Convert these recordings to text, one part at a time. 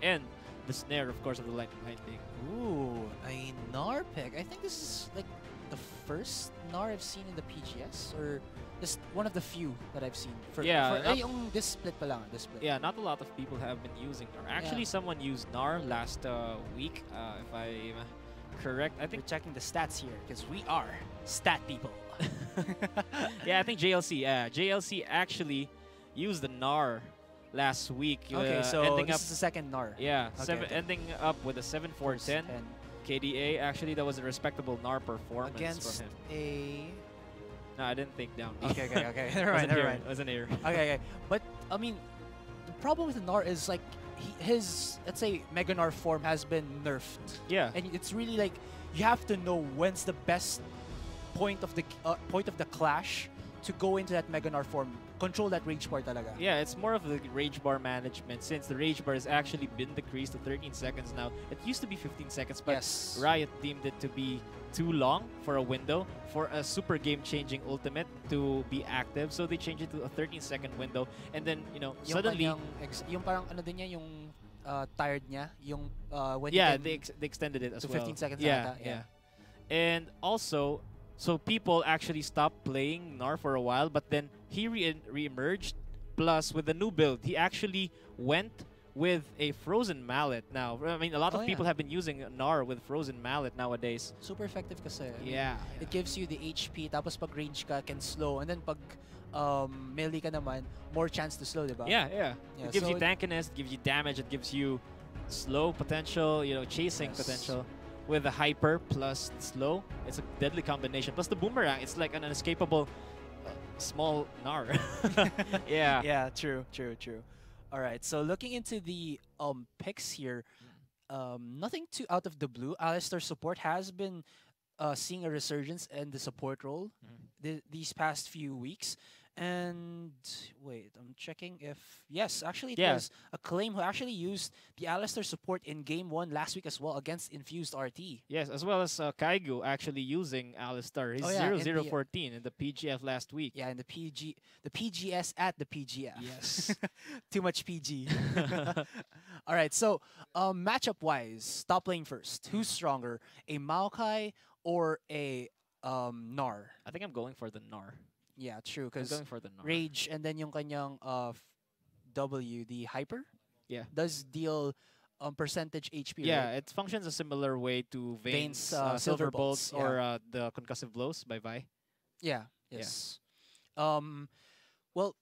and the snare, of course, of the lightning binding. Ooh, a Gnar pick. I think this is like the first Gnar I've seen in the PGS, or just one of the few that I've seen. Yung this split pa lang, this split. Yeah, not a lot of people have been using Gnar. Actually, someone used Gnar last week, if I'm correct. I think we're checking the stats here because we are stat people. Yeah, I think JLC actually used the Gnar last week. Okay, so this is the second Gnar. Yeah, ending up with a 7-4-10 KDA. Actually, that was a respectable Gnar performance against from him. A... No, I didn't think down. Okay. Never mind. It was an error. Okay. But, I mean, the problem with the Gnar is, like, his, let's say, Mega Gnar form has been nerfed. Yeah. And it's really, like, you have to know when's the best point of the clash to go into that Mega Gnar form. Control that rage bar talaga. Yeah, it's more of the rage bar management, since the rage bar has actually been decreased to 13 seconds now. It used to be 15 seconds, but Riot deemed it to be too long for a window for a super game-changing ultimate to be active, so they changed it to a 13-second window, and then, you know, suddenly... Yung parang ano din niya, yung tired niya, yung when they extended it as to well. 15 seconds. Yeah. And also, so people actually stopped playing Gnar for a while, but then he re-emerged. Plus, with the new build, he actually went with a Frozen Mallet now. I mean, a lot of people have been using Gnar with Frozen Mallet nowadays. Super effective kasi. Yeah. It gives you the HP, tapos pag range ka, can slow. And then pag melee ka naman, more chance to slow, diba? Yeah. It gives you tankiness, it gives you damage, it gives you slow potential, you know, chasing potential. With the hyper plus slow, it's a deadly combination. Plus the boomerang, it's like an unescapable small Gnar. Yeah. Yeah, true. All right, so looking into the picks here, nothing too out of the blue. Alistar support has been seeing a resurgence in the support role these past few weeks. And wait, I'm checking if... Yes, actually it was Acclaim who actually used the Alistar support in Game 1 last week as well against Infused RT. Yes, as well as Kaigo actually using Alistar. He's 0-0-14 in the PGF last week. Yeah, in the PGS at the PGF. Yes. Too much PG. All right, so matchup-wise, top lane first. Who's stronger, a Maokai or a Gnar? I think I'm going for the Gnar. Yeah, true. Because going for the Gnar. Rage and then yung kanyang W, the hyper, does deal percentage HP. Yeah, it functions a similar way to Vayne's Silver Bolts or the Concussive Blows by Vi. Yeah. Yes. Yeah. Well,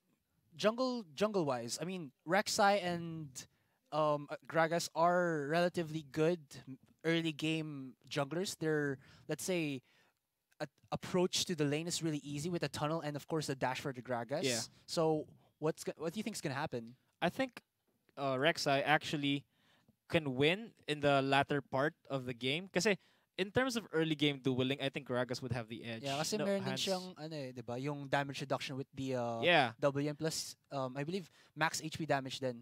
jungle wise, I mean, Rek'Sai and Gragas are relatively good early game junglers. They're, let's say, approach to the lane is really easy with the tunnel and of course the dash for the Gragas. Yeah. So what do you think is gonna happen? I think Rek'Sai actually can win in the latter part of the game. Kasi in terms of early game dueling, I think Gragas would have the edge. Yeah, kasi meron din siyang diba, yung damage reduction with the WM plus I believe max HP damage then.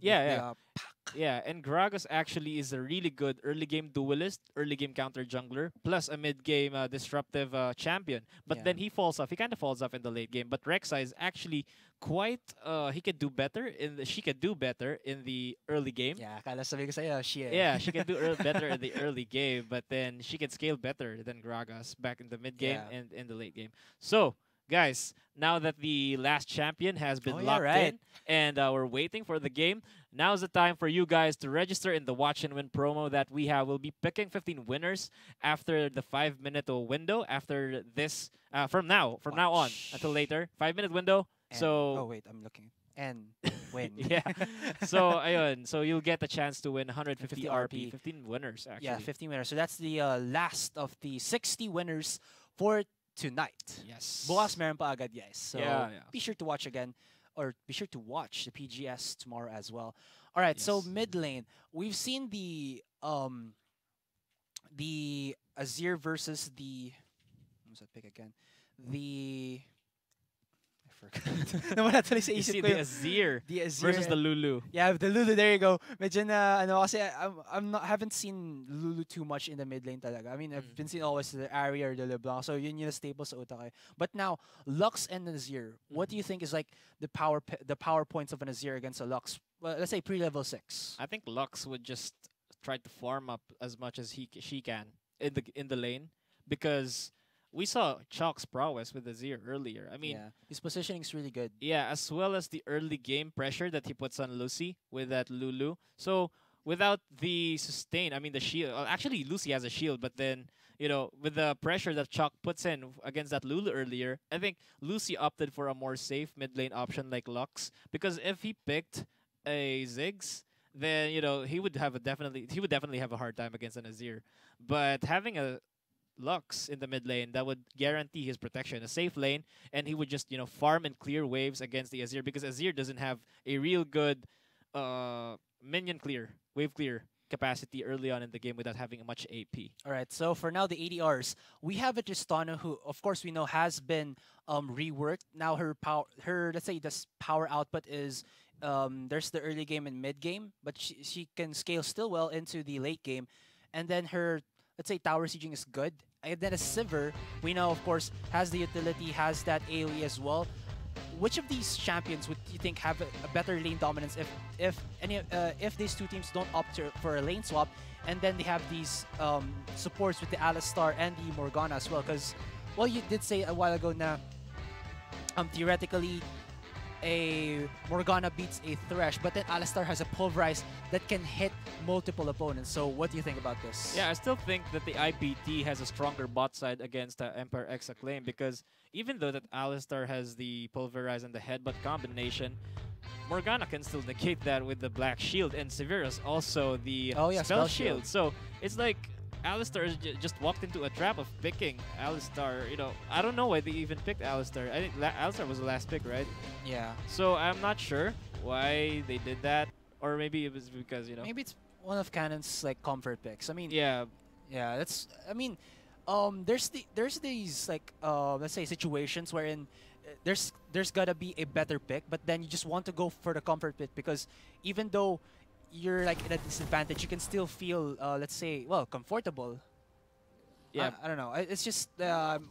Yeah, and Gragas actually is a really good early game duelist, early game counter jungler, plus a mid game disruptive champion. But then he falls off. He kind of falls off in the late game. But Rek'Sai is actually quite she could do better in the early game. Yeah, kala sabi ko sa'yo, she can do better in the early game, but then she can scale better than Gragas back in the mid game and in the late game. So, guys, now that the last champion has been locked in and we're waiting for the game, now's the time for you guys to register in the Watch and Win promo that we have. We'll be picking 15 winners after the 5-minute window. After this, from now on until later, 5-minute window. And, so oh wait, I'm looking. And win. So ayun, so you'll get a chance to win 150 RP. 15 winners actually. Yeah, 15 winners. So that's the last of the 60 winners for tonight. Yes. Bukas meron pa agad, guys. So be sure to watch again, or be sure to watch the PGS tomorrow as well. All right, so mid lane, we've seen the Azir versus the, what was that pick again? forgot. Nawala tuloy sa You isip see ko the yung Azir the Azir versus the Lulu. Yeah, the Lulu, there you go. Medyo na, ano, kasi haven't seen Lulu too much in the mid lane talaga. I mean, I've been seeing always the Arya or the LeBlanc, so yun yung staple sa utak eh. But now, Lux and Nazir, what do you think is like the power points of an Azir against a Lux? Well, let's say pre-level 6. I think Lux would just try to farm up as much as she can in the lane, because we saw Chalk's prowess with Azir earlier. I mean, yeah, his positioning is really good. yeah, as well as the early game pressure that he puts on Lucy with that Lulu. So without the sustain, I mean the shield. Actually, Lucy has a shield, but then with the pressure that Chalk puts in against that Lulu earlier, I think Lucy opted for a more safe mid lane option like Lux, because if he picked a Ziggs, then he would definitely have a hard time against an Azir. But having a Lux in the mid lane, that would guarantee his protection, a safe lane, and he would just farm and clear waves against the Azir, because Azir doesn't have a real good minion clear, wave clear capacity early on in the game without having much AP. All right, so for now, the ADRs, we have a Tristana who, of course, we know has been reworked. Now her let's say this power output is there's the early game and mid game, but she can scale still well into the late game, and then her, let's say, tower sieging is good. And then a Sivir, we know, of course, has the utility, has that AoE as well. Which of these champions would you think have a better lane dominance if these two teams don't opt for a lane swap, and then they have these supports with the Alistar and the Morgana as well? Because, well, you did say a while ago na theoretically a Morgana beats a Thresh, but then Alistar has a Pulverize that can hit multiple opponents. So what do you think about this? Yeah, I still think that the IPT has a stronger bot side against Empire X Acclaim, because even though that Alistar has the Pulverize and the Headbutt combination, Morgana can still negate that with the Black Shield, and Severus also the Spell Shield. So it's like Alistar just walked into a trap of picking Alistar. I don't know why they even picked Alistar. I think Alistar was the last pick, right? Yeah. So I'm not sure why they did that, or maybe it was because maybe it's one of Canon's like comfort picks. I mean, yeah, that's. I mean, there's these like let's say situations wherein there's gotta be a better pick, but then you just want to go for the comfort pick, because even though you're like at a disadvantage, you can still feel, let's say, well, comfortable. Yeah. I don't know. It's just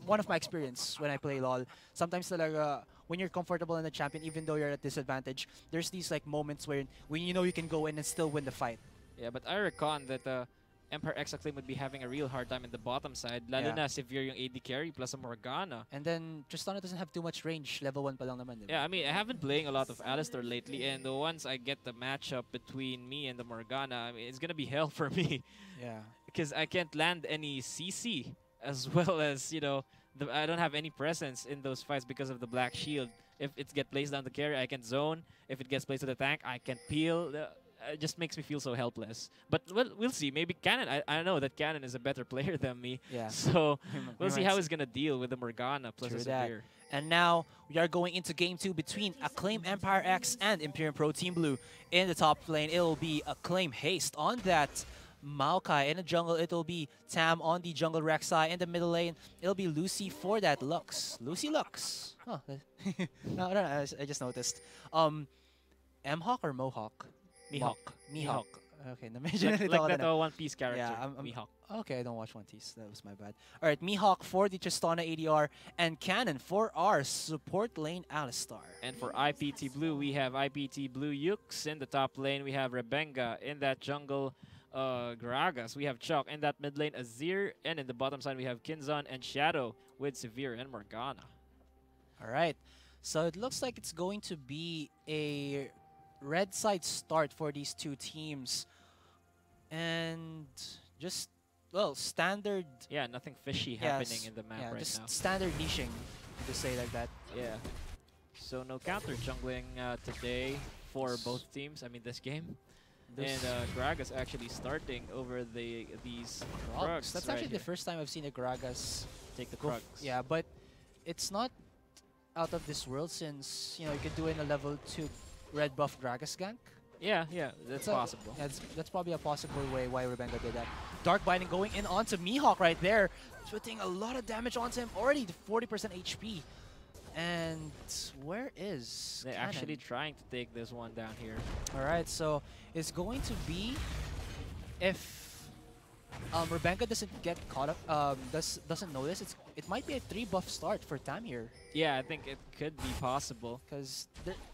one of my experience when I play LoL. Sometimes talaga, when you're comfortable in the champion, even though you're at a disadvantage, there's these like moments when you can go in and still win the fight. Yeah, but I reckon that Empire X Acclaim would be having a real hard time in the bottom side. Lalo na Severe yung AD carry plus a Morgana. And then Tristana doesn't have too much range. Level 1 pa lang naman. Yeah, I mean, I have been playing a lot of Alistar lately, and once I get the matchup between me and the Morgana, I mean, it's gonna be hell for me. Yeah. Because I can't land any CC, as well as, I don't have any presence in those fights because of the Black Shield. If it gets placed down the carry, I can zone. If it gets placed to the tank, I can peel. It just makes me feel so helpless. But we'll see. Maybe Canon, I know that Canon is a better player than me. Yeah. So we'll see how he's going to deal with the Morgana plus a Severe. And now we are going into Game 2 between Acclaim Empire X and Imperium Pro Team Blue. In the top lane, it will be Acclaim Haste on that Maokai. In the jungle, it will be Tam on the jungle Rek'Sai. In the middle lane, it'll be Lucy for that Lux. Lucy Lux. Huh. No, I just noticed. M-Hawk or Mohawk? Mihawk. Mihawk. Okay, like that One Piece character. Yeah, Mihawk. Okay, I don't watch One Piece. That was my bad. All right, Mihawk for the Tristana ADR and Cannon for our support lane Alistar. And for IPT Blue, we have IPT Blue Yux. In the top lane, we have Rebenga. In that jungle, Gragas. We have Chalk. In that mid lane, Azir. And in the bottom side, we have Kinzon and Shadow with Severe and Morgana. All right, so it looks like it's going to be a red side start for these two teams, and just, well, standard. Yeah, nothing fishy happening in the map right just now. Standard niching, to say like that. Yeah. So no counter jungling today for both teams. I mean, this game. And Gragas actually starting over these Krugs. That's actually the first time I've seen a Gragas take the Krugs. Yeah, but it's not out of this world, since you can do it in a level 2 red buff Gragas gank. Yeah, that's possible. That's probably a possible way why Rebenga did that. Dark Binding going in onto Mihawk right there, putting a lot of damage onto him already, to 40% HP. And where is They're Cannon? actually trying to take this one down here. All right, so it's going to be if Rebenga doesn't get caught up, doesn't notice, it might be a 3-buff start for Tam here. Yeah, I think it could be possible. Because,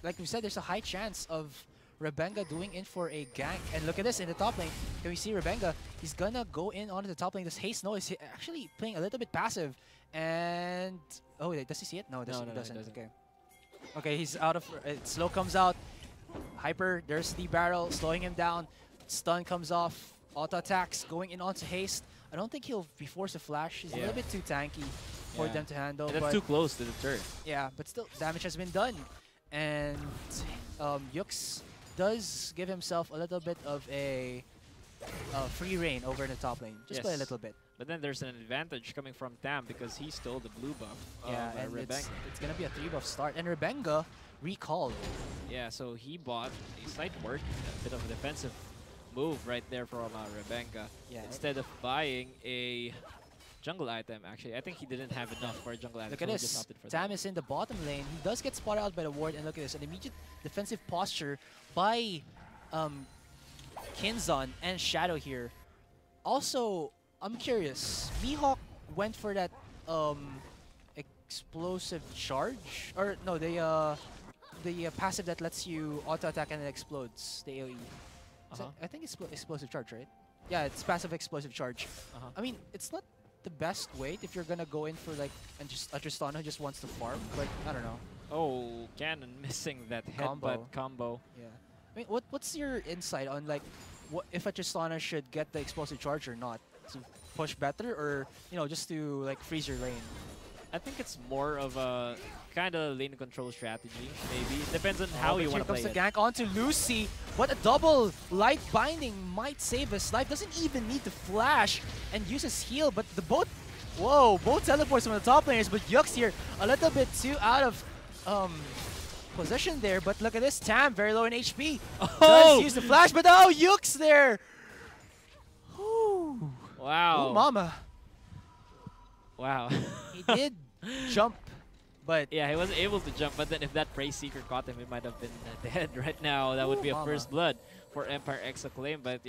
like we said, there's a high chance of Rebenga doing in for a gank. And look at this in the top lane. Can we see Rebenga? He's gonna go in onto the top lane. Does Haste know? Is he actually playing a little bit passive? And oh, wait, does he see it? No, No, he doesn't. doesn't. Okay. Okay, he's out of. Slow comes out. Hyper. There's the barrel slowing him down. Stun comes off. Auto attacks going in onto Haste. I don't think he'll be forced to flash. He's a little bit too tanky for them to handle. And that's too close to the turret. Yeah, but still, damage has been done. And Yux does give himself a little bit of a free reign over in the top lane. Just by a little bit. But then there's an advantage coming from Tam because he stole the blue buff. Yeah, and it's going to be a 3-buff start. And Rebenga recalled. Yeah, so he bought a slight work, a bit of a defensive move right there from Rebenga. Yeah, instead of buying a jungle item, actually. I think he didn't have enough for a jungle item. Look at this. Tam is in the bottom lane. He does get spotted out by the ward. And look at this. An immediate defensive posture by Kinzon and Shadow here. Also, I'm curious. Mihawk went for that explosive charge. Or no, the passive that lets you auto-attack and it explodes. The AoE. I think it's explosive charge, right? Yeah, it's passive explosive charge. I mean, it's not the best weight if you're gonna go in for like a Tristana who just wants to farm, but I don't know. Oh, Cannon missing that headbutt combo. Yeah. I mean, what's your insight on like what if a Tristana should get the explosive charge or not? To push better, or just to like freeze your lane? I think it's more of a kind of lane control strategy, maybe. It depends on how you want to play it. Here comes the gank onto Lucy. What a double light binding might save his life. Doesn't even need to flash and use his heal, but both teleports from the top laners, but Yux here a little bit too out of position there. But look at this, Tam very low in HP. Does use the flash, but oh, Yux there. Whew. Wow. Ooh, mama. Wow. He did jump, but yeah, he wasn't able to jump. But then if that Prey Seeker caught him, he might have been dead right now. That would be a first blood for Empire X Acclaim. But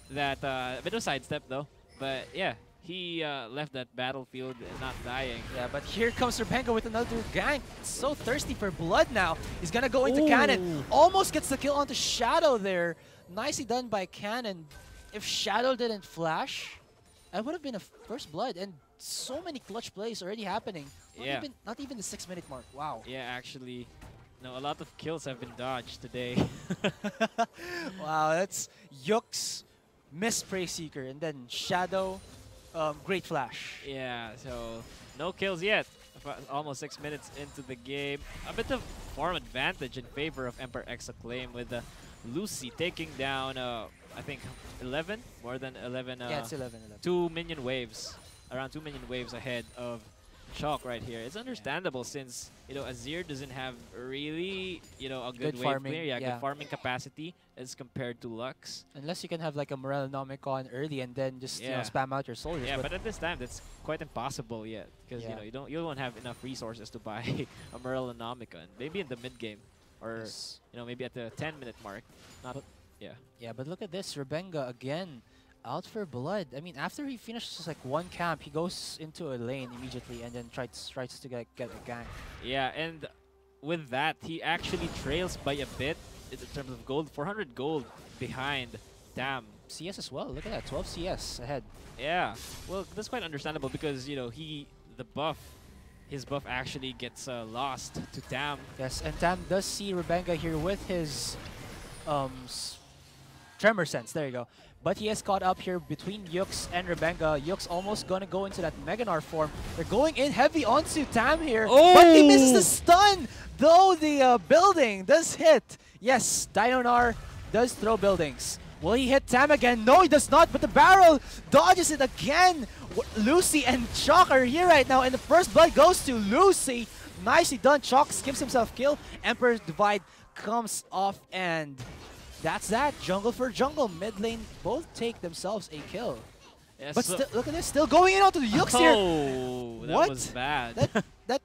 that a bit of sidestep though. But yeah, he left that battlefield not dying. Yeah, but here comes Rebenga with another gank. So thirsty for blood now. He's gonna go into Cannon. Almost gets the kill onto Shadow there. Nicely done by Cannon. If Shadow didn't flash, that would have been a first blood. And so many clutch plays already happening. Not even the 6-minute mark. Wow. Yeah, actually, no, a lot of kills have been dodged today. Wow, that's Yux, Miss Prey Seeker, and then Shadow, great flash. Yeah, so no kills yet. Almost 6 minutes into the game. A bit of farm advantage in favor of Emperor X Acclaim with Lucy taking down, I think, 11? More than 11. Yeah, it's 11. 2 minion waves. Around 2 minion waves ahead of Chalk right here. It's understandable since, Azir doesn't have really, a good wave farming, clear. Good farming capacity as compared to Lux. Unless you can have like a Morellonomicon early and then just spam out your soldiers. Yeah, but at this time that's quite impossible yet because you don't have enough resources to buy a Morellonomicon. Maybe in the mid game or maybe at the 10-minute mark. Yeah, but look at this, Rebenga again. Out for blood. I mean, after he finishes like one camp, he goes into a lane immediately and then tries to get a gank. Yeah, and with that, he actually trails by a bit in terms of gold. 400 gold behind Tam. CS as well. Look at that, 12 CS ahead. Yeah, well, that's quite understandable because his buff actually gets lost to Tam. Yes, and Tam does see Rebenga here with his Tremor Sense. There you go. But he has caught up here between Yux and Rebenga. Yux almost gonna go into that Meganar form. They're going in heavy onto Tam here. But he misses the stun! Though the building does hit. Yes, Dinonar does throw buildings. Will he hit Tam again? No, he does not, but the barrel dodges it again. Lucy and Chalk are here right now, and the first blood goes to Lucy. Nicely done. Chalk skips himself kill. Emperor's Divide comes off, and that's that. Jungle for jungle. Mid lane both take themselves a kill. Yeah, but look at this, still going in onto the Yux here. Oh, that was bad. that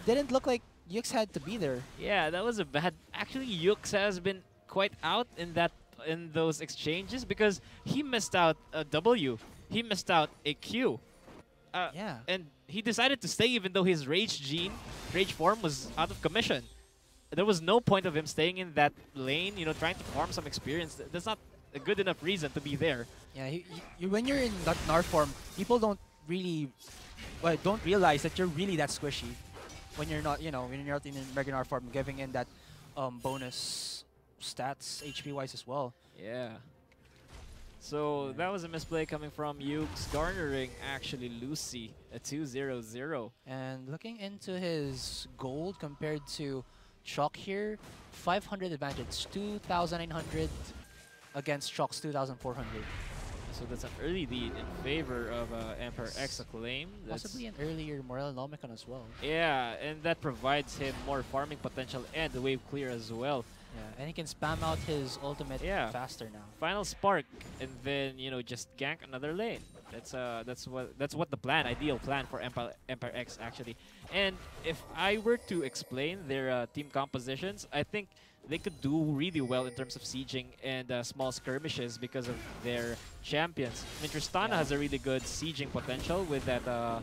didn't look like Yux had to be there. Yeah, that was a bad. Actually, Yux has been quite out in those exchanges because he missed out a W. He missed out a Q. Yeah. And he decided to stay even though his rage form was out of commission. There was no point of him staying in that lane, you know, trying to farm some experience. That's not a good enough reason to be there. Yeah, when you're in that Nar form, people don't really, don't realize that you're really that squishy. When you're not, when you're not in Mega Nar form, giving in that bonus stats HP wise as well. Yeah. So that was a misplay coming from Yukes, garnering actually Lucy, a 2-0-0. And looking into his gold compared to Chalk here, 500 advantage, 2,900 against Chalk's 2,400. So that's an early lead in favor of Emperor X Acclaim. Possibly an earlier Morelnomicon as well. Yeah, and that provides him more farming potential and the wave clear as well. Yeah, and he can spam out his ultimate faster now. Final spark, and then just gank another lane. That's what the plan, ideal plan for Empire X actually. And if I were to explain their team compositions, I think they could do really well in terms of sieging and small skirmishes because of their champions. I mean, Tristana has a really good sieging potential with that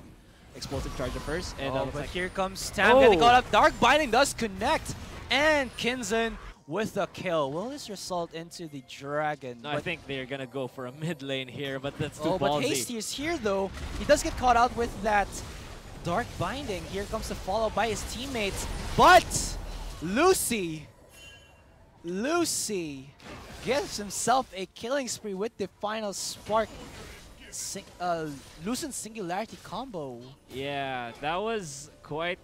explosive charge of first. And but here comes Tam getting caught up. Dark Binding does connect, and Kinzen with the kill. Will this result into the dragon? No, I think they're gonna go for a mid lane here, but that's too ballsy. But Hasty is here though. He does get caught out with that Dark Binding. Here comes the follow by his teammates, but Lucy gives himself a killing spree with the final spark. Lucent Singularity combo. Yeah, that was quite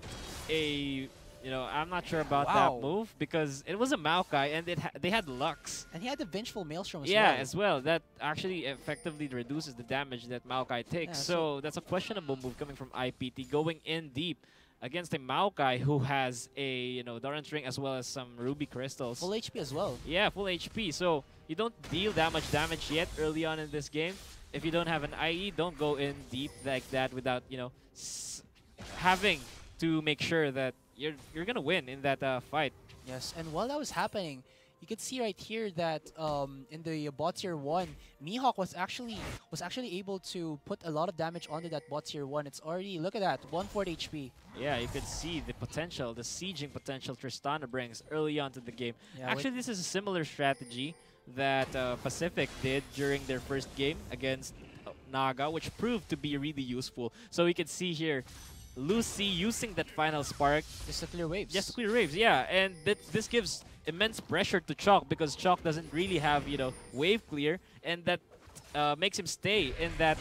a... I'm not sure about that move because it was a Maokai and they had Lux. And he had the Vengeful Maelstrom as well. Yeah, as well. That actually effectively reduces the damage that Maokai takes. So that's a questionable move coming from IPT, going in deep against a Maokai who has a Doran's Ring as well as some Ruby Crystals. Full HP as well. Yeah, full HP. So you don't deal that much damage yet early on in this game. If you don't have an IE, don't go in deep like that without having to make sure that you're gonna win in that fight. Yes, and while that was happening, you can see right here that in the bot tier 1, Mihawk was actually able to put a lot of damage onto that bot tier 1. It's already, look at that, 140 HP. Yeah, you could see the potential, the sieging potential Tristana brings early on to the game. Yeah, actually, this is a similar strategy that Pacific did during their first game against Naga, which proved to be really useful. So we can see here Lucy using that final spark. Just to clear waves. Just to clear waves, yeah. And this gives immense pressure to Chalk because Chalk doesn't really have, wave clear. And that makes him stay in that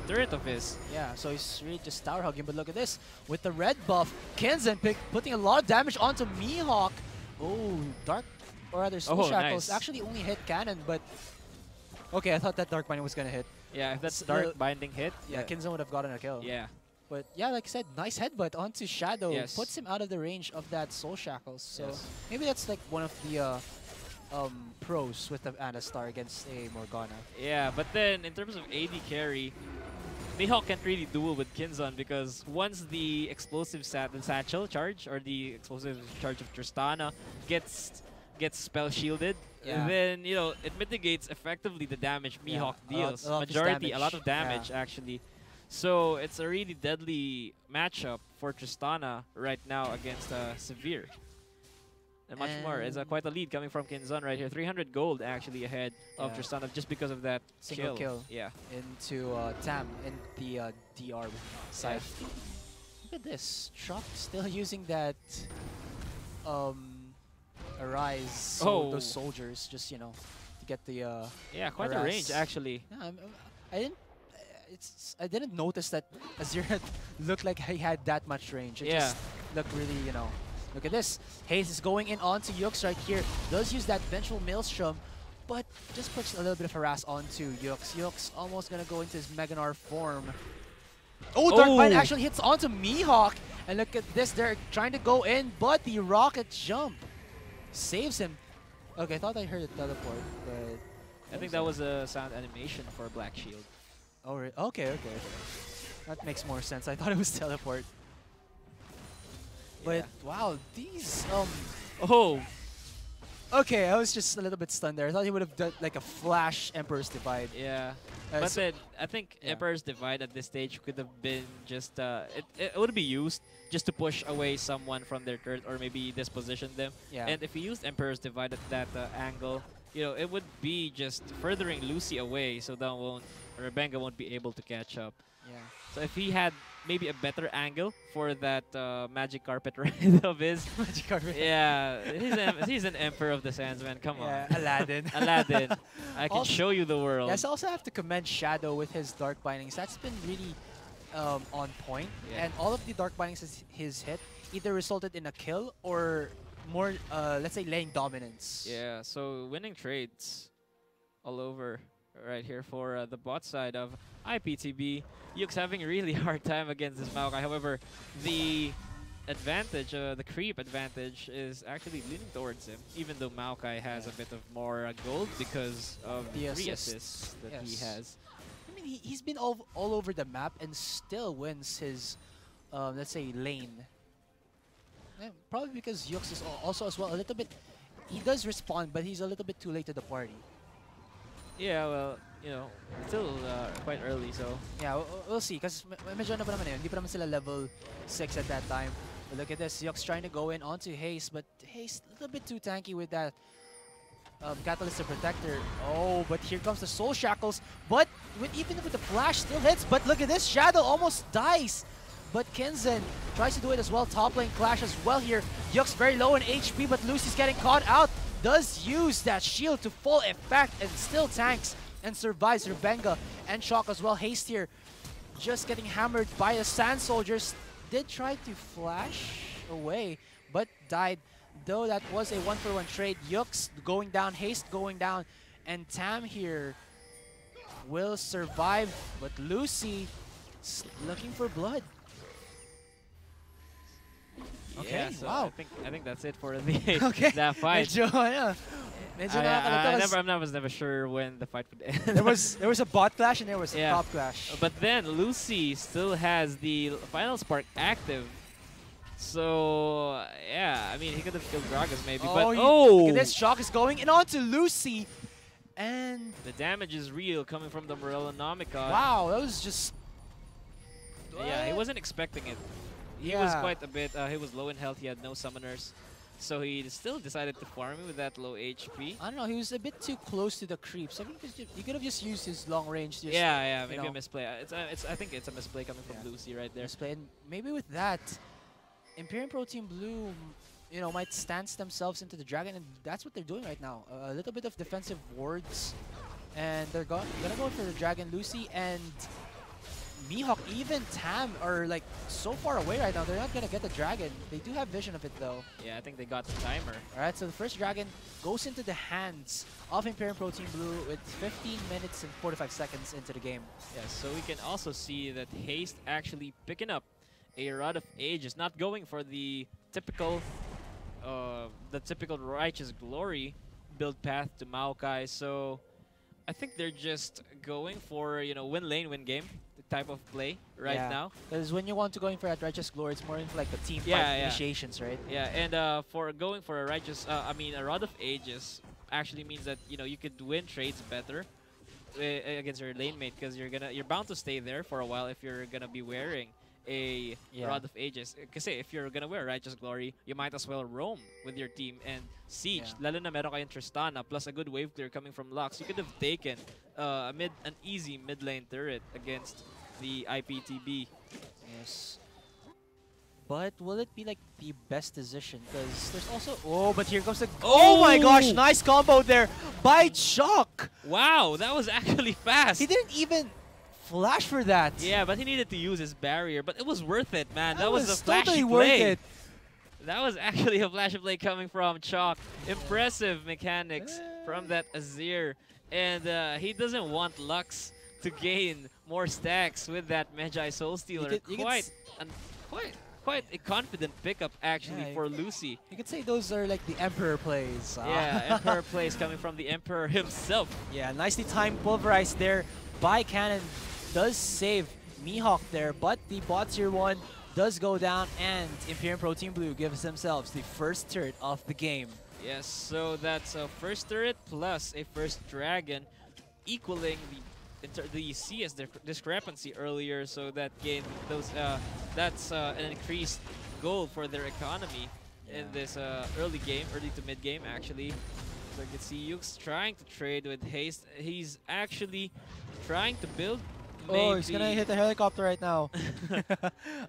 turret of his. Yeah, so he's really just tower hugging. But look at this. With the red buff, Kenzen putting a lot of damage onto Mihawk. Oh, Dark, or rather Soul Shackles actually only hit Cannon, but... Okay, I thought that Dark Binding was going to hit. Yeah, if that Dark Binding hit... Yeah, Kinzen would have gotten a kill. Yeah. But yeah, like I said, nice headbutt onto Shadow. Puts him out of the range of that Soul Shackles. So maybe that's like one of the pros with the Anastar against a Morgana. Yeah, but then in terms of AD carry, Mihawk can't really duel with Kinzon because once the explosive satchel charge or the explosive charge of Tristana gets spell shielded, then it mitigates effectively the damage Mihawk deals. A lot of damage actually. So it's a really deadly matchup for Tristana right now against Severe. And much more. It's quite a lead coming from Kinzon right here. 300 gold actually ahead of Tristana just because of that single kill. Yeah. Into Tam in the DR side. Look at this. Chalk still using that Arise. Those soldiers just, to get the quite a range actually. Yeah, I didn't notice that Azir looked like he had that much range. It just looked really, Look at this. Haze is going in onto Yux right here. Does use that Vengeful Maelstrom, but just puts a little bit of harass onto Yux. Yux almost gonna go into his Meganar form. Oh, Dark Bind actually hits onto Mihawk. And look at this. They're trying to go in, but the rocket jump saves him. Okay, I thought I heard a teleport, but... I think that was a sound animation for Black Shield. Oh, okay. That makes more sense. I thought it was teleport. But wow, these Oh, okay, I was just a little bit stunned there. I thought he would have done like a flash Emperor's Divide. yeah. But So, then I think Emperor's Divide at this stage could have been just it would be used just to push away someone from their turret or maybe disposition them. yeah. And if he used Emperor's Divide at that angle, it would be just furthering Lucy away, so that Rebenga won't be able to catch up. Yeah. So if he had maybe a better angle for that magic carpet ride of his, Magic carpet. yeah, he's an Emperor of the Sands, man. Come on, Aladdin. Aladdin. I can Also- show you the world. Yes, I also have to commend Shadow with his Dark Bindings. That's been really on point. Yeah. And all of the Dark Bindings he's hit either resulted in a kill or more, let's say, laying dominance. Yeah, so winning trades all over right here for the bot side of IPTB. Yuke's having a really hard time against this Maokai. However, the advantage, the creep advantage, is actually leaning towards him, even though Maokai has a bit of more gold because of the 3 assists that he has. I mean, he's been all over the map and still wins his, let's say, lane. Yeah, probably because Yux is also as well a little bit. He does respond, but he's a little bit too late to the party. Yeah, well, still quite early, so. Yeah, we'll see. Because medyo na pa naman yun. Hindi pa naman sila level 6 at that time. But look at this. Yux trying to go in onto Haste, but Haste a little bit too tanky with that Catalyst and Protector. Oh, but here comes the Soul Shackles. But even with the flash, still hits. But look at this. Shadow almost dies. But Kenzen tries to do it as well. Top lane clash as well here. Yux very low in HP, but Lucy's getting caught out. Does use that shield to full effect and still tanks and survives Rebenga and Shock as well. Haste here just getting hammered by the Sand Soldiers. Did try to flash away, but died. Though that was a 1-for-1 trade. Yux going down, Haste going down, and Tam here will survive, but Lucy looking for blood. Okay, Yeah, so wow. I think that's it for the Okay. that fight. Medyo, yeah. Medyo I was never sure when the fight would end. there was a bot clash and there was a top clash. But then Lucy still has the final spark active. So yeah, I mean he could have killed Gragas maybe, but look at this. Shock is going in onto Lucy, and the damage is real coming from the Morellonomicon. wow, that was just yeah, he wasn't expecting it. He was quite a bit. He was low in health. He had no summoners, so he still decided to farm him with that low HP. I don't know. He was a bit too close to the creeps. I think he could have just used his long range. Just, yeah, maybe a misplay. I think it's a misplay coming from Lucy right there. Misplay, and maybe with that, Imperium Pro Team Blue, might stance themselves into the dragon, and that's what they're doing right now. A little bit of defensive wards, and they're gonna go for the dragon. Lucy and Mihawk, even Tam are like so far away right now. They're not gonna get the dragon. They do have vision of it though. Yeah, I think they got the timer. All right, so the first dragon goes into the hands of Imperium Pro Team Blue with 15 minutes and 45 seconds into the game. Yeah, so we can also see that Haste actually picking up a Rod of Ages, not going for the typical Righteous Glory build path to Maokai. So I think they're just going for win lane, win game type of play right now. Because when you want to go in for that Righteous Glory, it's more into like the team fight initiations, right? Yeah, and for going for a Righteous, a Rod of Ages actually means that you could win trades better against your lane mate, because you're bound to stay there for a while if you're gonna be wearing a Rod of Ages. Kasi if you're gonna wear Righteous Glory, you might as well roam with your team and siege. Lalo na meron kayong Tristana plus a good wave clear coming from Lux. You could have taken an easy mid lane turret against the IPTB. Yes. But will it be like the best decision? Because there's also but here comes the oh my gosh, nice combo there by Shock. Wow, that was actually fast. He didn't even flash for that. Yeah, but he needed to use his barrier, but it was worth it, man. That was a totally flashy worth play. it. That was actually a flash play coming from Chalk. Impressive mechanics from that Azir. And he doesn't want Lux to gain more stacks with that Magi Soul Stealer. Quite a confident pickup actually for Lucy. You could say those are like the Emperor plays. Yeah, Emperor plays coming from the Emperor himself. Yeah, nicely timed pulverized there by Cannon. Does save Mihawk there, but the bot tier 1 does go down, and Imperium Pro Team Blue gives themselves the first turret of the game. Yes, so that's a first turret plus a first dragon, equaling the CS discrepancy earlier. So that gained those. That's an increased goal for their economy in this early to mid game actually. So you can see Yuke's trying to trade with Haste. He's actually trying to build. Oh, he's gonna hit the helicopter right now.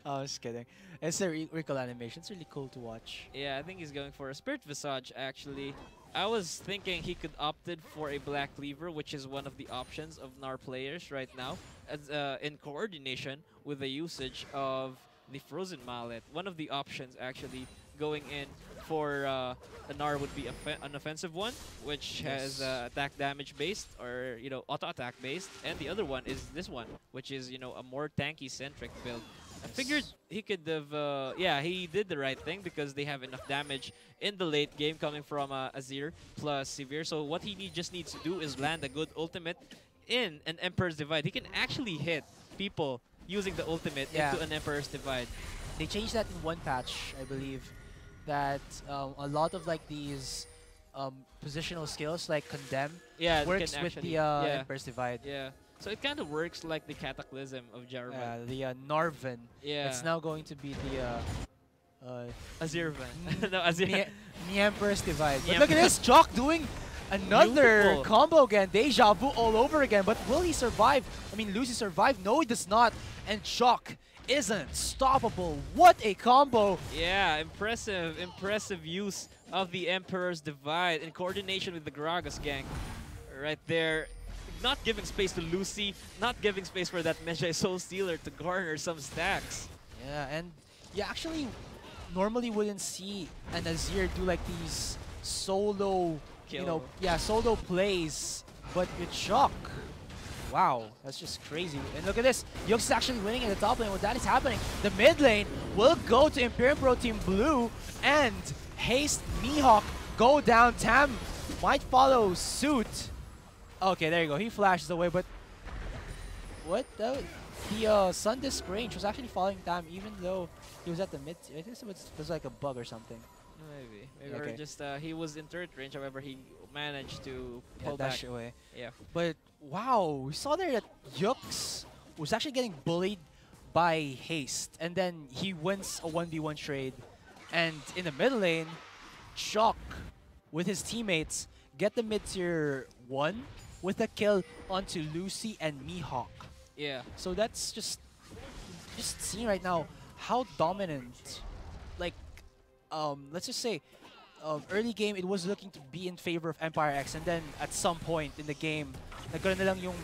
Oh, just kidding. It's a recoil animation. It's really cool to watch. Yeah, I think he's going for a Spirit Visage actually. I was thinking he could opted for a Black Cleaver, which is one of the options of NAR players right now, as in coordination with the usage of the Frozen Mallet. One of the options actually going in for a NAR would be an offensive one, which has attack damage based or auto attack based, and the other one is this one, which is a more tanky centric build. I figured he could have, yeah, he did the right thing because they have enough damage in the late game coming from Azir plus Severe. So what he just needs to do is land a good ultimate in an Emperor's Divide. He can actually hit people using the ultimate into an Emperor's Divide. They changed that in one patch, I believe, that a lot of like these positional skills like Condemn works with the Emperor's Divide. Yeah. So it kind of works like the Cataclysm of Jarvan. The Narvan. Yeah. It's now going to be the Azirvan. No, Azir. The Emperor's Divide. But look at this, Jock doing another combo again. Deja vu all over again. But will he survive? I mean, Lucy survive? No, he does not. And Jock is unstoppable. What a combo. Yeah, impressive use of the Emperor's Divide in coordination with the Gragas gang. Right there. Not giving space to Lucy, not giving space for that Mejai Soul Stealer to garner some stacks. Yeah, and you actually normally wouldn't see an Azir do like these solo, solo plays, but with Shock. Wow, that's just crazy. And look at this, Yux is actually winning in the top lane. What that is happening, the mid lane will go to Imperium Pro Team Blue, and Haste, Mihawk go down. Tam might follow suit. Okay, there you go. He flashes away, but what? The Sun Disc range was actually following Tam, even though he was at the mid. I think it was like a bug or something. Maybe or just he was in turret range. However, he managed to pull dash back away. Yeah. But wow, we saw there that Yux was actually getting bullied by Haste, and then he wins a 1v1 trade. And in the mid lane, Shock with his teammates get the mid tier 1 with a kill onto Lucy and Mihawk. Yeah. So that's just seeing right now how dominant, like, let's just say, early game it was looking to be in favor of Empire X, and then at some point in the game, nagkaroon na lang yung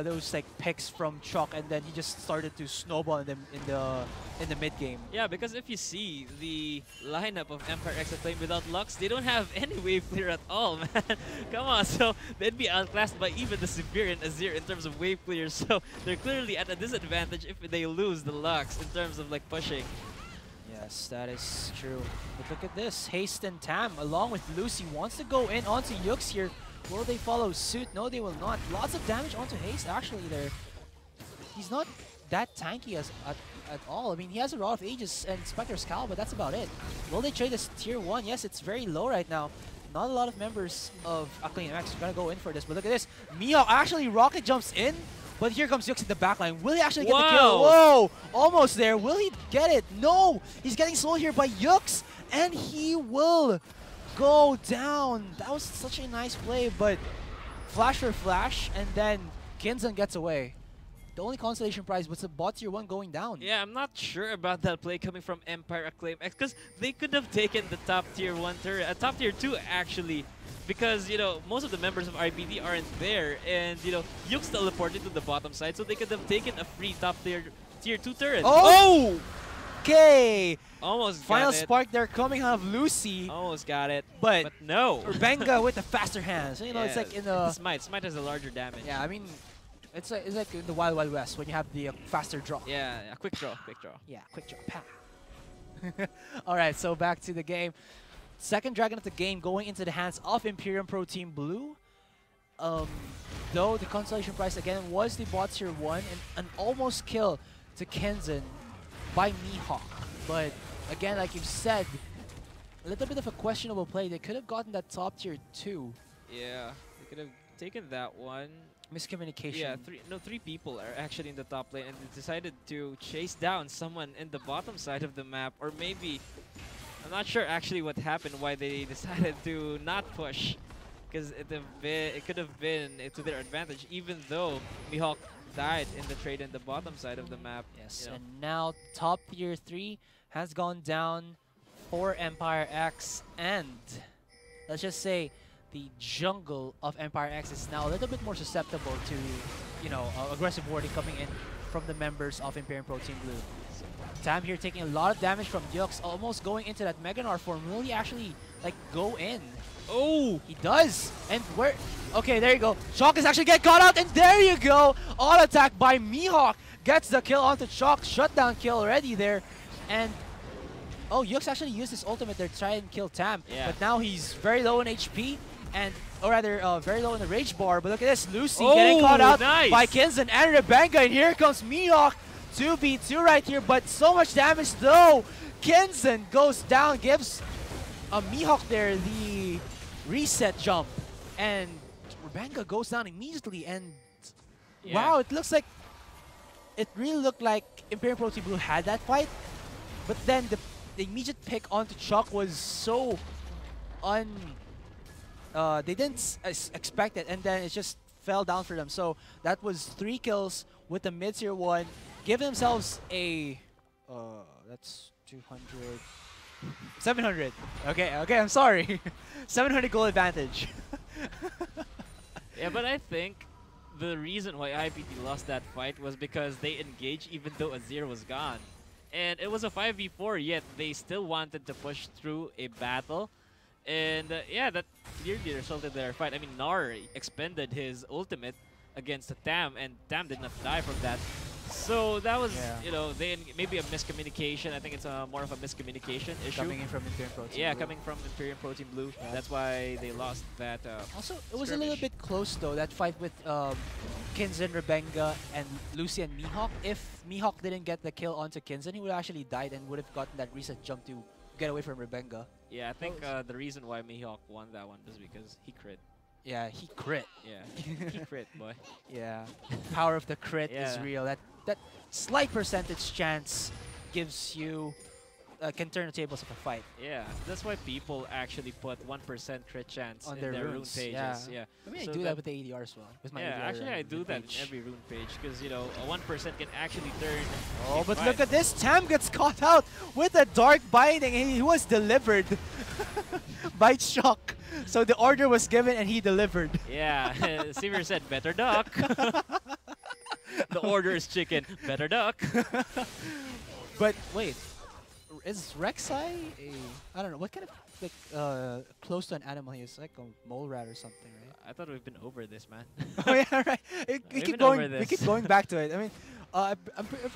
those like picks from Chalk, and then he just started to snowball in the mid game. Yeah, because if you see the lineup of Empire X playing without Lux, they don't have any wave clear at all, man. Come on, so they'd be outclassed by even the Severe and Azir in terms of wave clear. So they're clearly at a disadvantage if they lose the Lux in terms of like pushing. Yes, that is true. But look at this, Haste and Tam along with Lucy wants to go in onto Yux here. Will they follow suit? No, they will not. Lots of damage onto Haste actually there. He's not that tanky at all. I mean, he has a Rod of Aegis and Spectre's Cowl, but that's about it. Will they trade this tier 1? Yes, it's very low right now. Not a lot of members of Acclaim X are gonna go in for this, but look at this. Mio actually rocket jumps in, but here comes Yux in the backline. Will he actually get the kill? Whoa! Almost there. Will he get it? No! He's getting slowed here by Yux, and he will go down. That was such a nice play, but flash for flash, and then Kinzan gets away. The only consolation prize was the bot tier 1 going down. Yeah, I'm not sure about that play coming from Empire Acclaim X, because they could have taken the top tier 1 turret, top tier 2 actually, because most of the members of RBD aren't there, and Yukes teleported to the bottom side, so they could have taken a free top tier 2 turret. Oh! Okay! Almost Final got it. spark there coming out of Lucy. Almost got it. But no. Urbenga with the faster hands. So, it's like in the... Smite has a larger damage. Yeah, I mean, it's like in the Wild Wild West when you have the faster draw. Yeah, quick draw. Yeah, quick draw. Pow. Alright, so back to the game. Second Dragon of the game going into the hands of Imperium Pro Team Blue. Though the consolation prize again was the bot tier 1 and an almost kill to Kenzan. by Mihawk. But again, like you've said, a little bit of a questionable play. They could have gotten that top tier 2. Yeah, they could have taken that one. Miscommunication. Yeah, three people are actually in the top lane, and they decided to chase down someone in the bottom side of the map, or maybe I'm not sure actually what happened, why they decided to not push, because it could have been to their advantage, even though Mihawk died in the trade in the bottom side of the map. Yes, You know. and now top tier 3 has gone down for Empire X, and let's just say the jungle of Empire X is now a little bit more susceptible to, you know, aggressive warding coming in from the members of Imperium Pro Team Blue. So, Tam here taking a lot of damage from Yux, almost going into that Mega Gnar form. Will he actually, like, go in? Oh! He does! And where... Okay, there you go. Chalk is actually getting caught out, and there you go! All attack by Mihawk gets the kill onto Chalk. Shutdown kill already there. And... Oh, Yux actually used his ultimate there to try and kill Tam. Yeah. But now he's very low in HP. And, or rather, very low in the rage bar. But look at this, Lucy getting caught out by Kinzen and Rebenga. And here comes Mihawk, 2v2 right here. But so much damage though. Kinzen goes down, gives Mihawk there the reset jump. And Rebenga goes down immediately. And wow, it looks like, it really looked like Imperial Pro Team Blue had that fight. But then the immediate pick onto Chuck was so they didn't expect it, and then it just fell down for them. So that was 3 kills with the mid-tier 1, giving themselves a that's 200, 700. Okay, I'm sorry, 700 goal advantage. Yeah, but I think the reason why IPT lost that fight was because they engaged even though Azir was gone, and it was a 5v4. Yet they still wanted to push through a battle. And yeah, that clearly resulted in their fight. I mean, Gnar expended his ultimate against Tam, and Tam did not die from that. So that was, you know, maybe a miscommunication. I think it's more of a miscommunication issue. Coming in from Imperium Pro Team Blue. Yeah, coming from Imperium Pro Team Blue. Yeah. That's why they lost that Also, it was a little bit close though, that fight with Kinzen, Rebenga, and Lucy and Mihawk. If Mihawk didn't get the kill onto Kinzen, he would have actually died and would have gotten that reset jump to get away from Rebenga. Yeah, I think the reason why Mihawk won that one was because he crit. Yeah, he crit. Yeah, he crit, boy. Yeah, power of the crit is real. That slight percentage chance gives you can turn the tables of a fight. Yeah, that's why people actually put 1% crit chance on in their rune pages. Yeah. I mean, so I do that with the ADR as well. With my ADR actually, I do that in every rune page because, you know, a 1% can actually turn. Oh, but look at this. Tam gets caught out with a dark binding, and he was delivered by Shock. So the order was given, and he delivered. Yeah, Sivir said, better duck. The order is chicken, better duck. But wait. Is Rek'Sai I don't know, what kind of, like, close to an animal he is? Like a mole rat or something, right? I thought we've been over this, man. Oh yeah, right. We keep going back to it. I mean, I'm